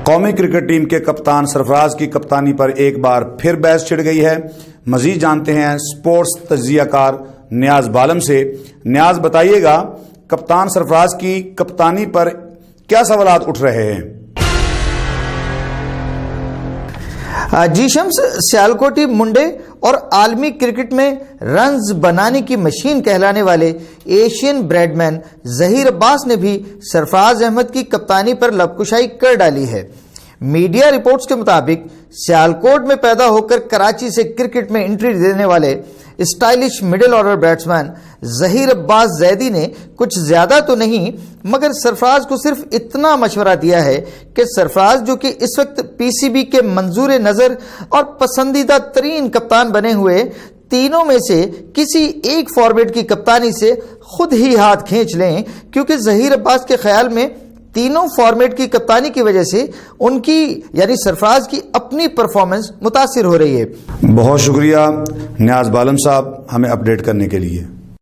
قومی cricket team کے کپتان سرفراز کی کپتانی پر ایک بار پھر بحث چھڑ گئی ہے۔ مزید جانتے ہیں سپورٹس تجزیہ کار نیاز بالم سے۔ نیاز، بتائیے گا کپتان سرفراز کی کپتانی پر کیا سوالات اٹھ رہے ہیں؟ جی شمس، سیالکوٹی منڈے اور عالمی کرکٹ میں رنز بنانے کی مشین کہلانے والے ایشین بریڈ مین ظہیر عباس نے بھی سرفراز احمد کی کپتانی پر لبکشائی کر ڈالی ہے۔ میڈیا رپورٹس کے مطابق سیالکوٹ میں پیدا ہو کر کراچی سے کرکٹ میں انٹری دینے والے stylish middle order batsman Zaheer Abbas Zaidi نے کچھ زیادہ تو نہیں مگر سرفراز کو صرف اتنا مشورہ دیا ہے کہ سرفراز، جو کہ اس وقت پی سی بی کے منظور نظر اور پسندیدہ ترین کپتان بنے ہوئے، تینوں میں سے کسی ایک فارمیٹ کی کپتانی سے خود ہی ہاتھ کھینچ لیں، کیونکہ ظہیر عباس کے خیال میں تینوں فارمیٹ کی کپتانی کی وجہ سے ان کی یعنی سرفراز کی اپنی پرفارمنس متاثر ہو رہی ہے۔ بہت شکریہ نیاز بالم صاحب ہمیں اپڈیٹ کرنے کے لیے۔